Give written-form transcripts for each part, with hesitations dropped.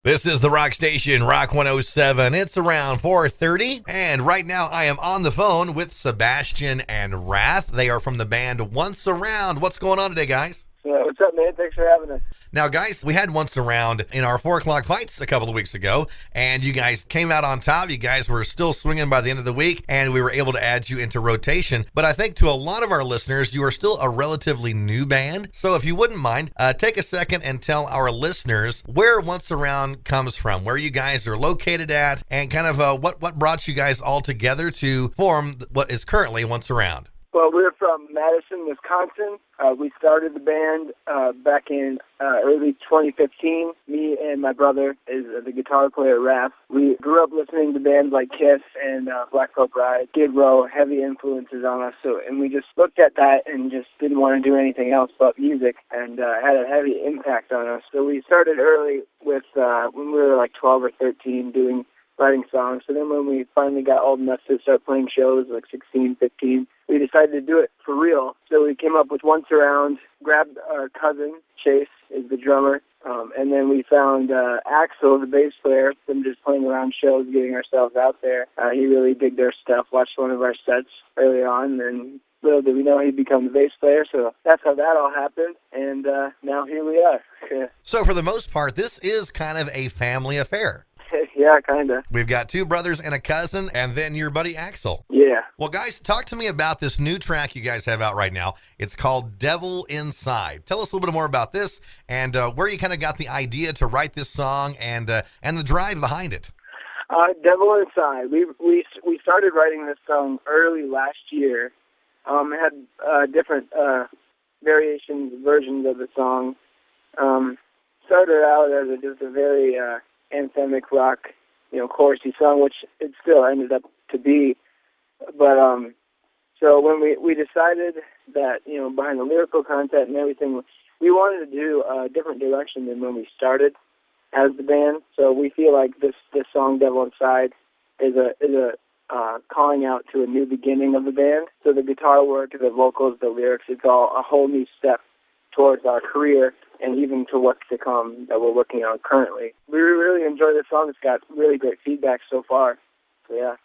This is the Rock Station, Rock 107. It's around 4:30, and right now I am on the phone with Sebastian and Wrath. They are from the band Once Around. What's going on today, guys? What's up, man? Thanks for having us. Now, guys, we had Once Around in our 4 o'clock fights a couple of weeks ago, and you guys came out on top. You guys were still swinging by the end of the week, and we were able to add you into rotation. But I think to a lot of our listeners, you are still a relatively new band. So if you wouldn't mind, take a second and tell our listeners where Once Around comes from, where you guys are located at, and kind of what brought you guys all together to form what is currently Once Around. Well, we're from Madison, Wisconsin. We started the band back in early 2015. Me and my brother is the guitar player, Raph. We grew up listening to bands like Kiss and Black Veil Bride, Skid Row, heavy influences on us. And we just looked at that and just didn't want to do anything else but music, and had a heavy impact on us. So we started early with when we were like 12 or 13 writing songs. So then when we finally got old enough to start playing shows, like 16, 15, we decided to do it for real. So we came up with Once Around, grabbed our cousin, Chase, is the drummer, and then we found Axel, the bass player, from just playing around shows, getting ourselves out there. He really digged our stuff, watched one of our sets early on, and little did we know he'd become the bass player. So that's how that all happened, and now here we are. So for the most part, this is kind of a family affair. Yeah, kind of. We've got 2 brothers and a cousin, and then your buddy Axel. Yeah. Well, guys, talk to me about this new track you guys have out right now. It's called Devil Inside. Tell us a little bit more about this and where you kind of got the idea to write this song and the drive behind it. Devil Inside. We started writing this song early last year. It had different versions of the song. Started out as just a very anthemic rock, chorusy song, which it still ended up to be. But so when we decided that, behind the lyrical content and everything, we wanted to do a different direction than when we started as the band. So we feel like this song, Devil Inside, is a calling out to a new beginning of the band. So the guitar work, the vocals, the lyrics, it's all a whole new step towards our career and even to what's to come that we're working on currently. We really enjoy this song. It's got really great feedback so far. So, yeah.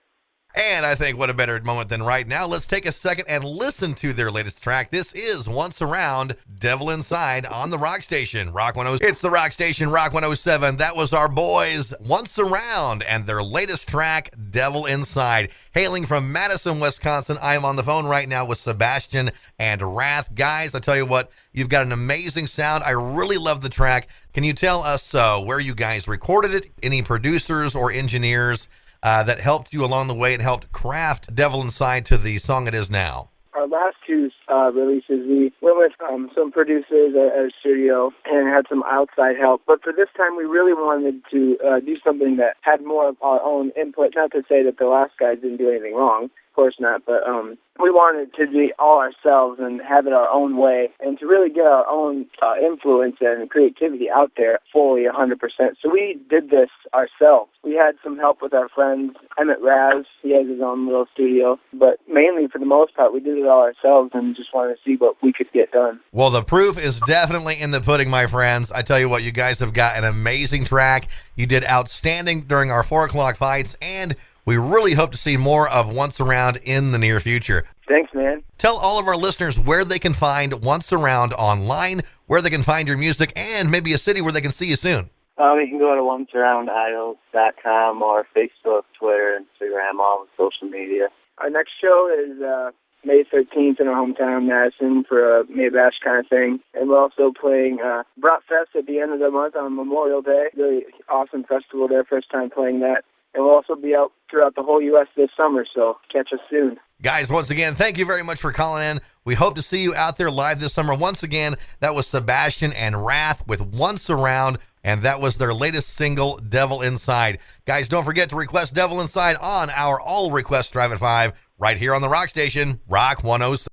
And I think what a better moment than right now. Let's take a second and listen to their latest track. This is Once Around, Devil Inside on the Rock Station, Rock 107. It's the Rock Station, Rock 107. That was our boys, Once Around, and their latest track, Devil Inside. Hailing from Madison, Wisconsin, I am on the phone right now with Sebastian and Wrath. Guys, I tell you what, you've got an amazing sound. I really love the track. Can you tell us where you guys recorded it? Any producers or engineers that helped you along the way and helped craft Devil Inside to the song it is now? Our last 2 releases, we went with some producers at our studio and had some outside help. But for this time, we really wanted to do something that had more of our own input. Not to say that the last guys didn't do anything wrong. Of course not. But we wanted to be all ourselves and have it our own way and to really get our own influence and creativity out there fully 100%. So we did this ourselves. We had some help with our friends. Emmett Raz, he has his own little studio. But mainly, for the most part, we did it all ourselves and just wanted to see what we could get done. Well, the proof is definitely in the pudding, my friends. I tell you what, you guys have got an amazing track. You did outstanding during our 4 o'clock fights, and we really hope to see more of Once Around in the near future. Thanks, man. Tell all of our listeners where they can find Once Around online, where they can find your music, and maybe a city where they can see you soon. You can go to oncearoundidols.com or Facebook, Twitter, Instagram, all the social media. Our next show is May 13th in our hometown, Madison, for a May Bash kind of thing. And we're also playing Brat Fest at the end of the month on Memorial Day. Really awesome festival there, first time playing that. And we'll also be out throughout the whole U.S. this summer, so catch us soon. Guys, once again, thank you very much for calling in. We hope to see you out there live this summer. Once again, that was Sebastian and Wrath with Once Around, and that was their latest single, Devil Inside. Guys, don't forget to request Devil Inside on our All Request Drive at 5 right here on the Rock Station, Rock 107.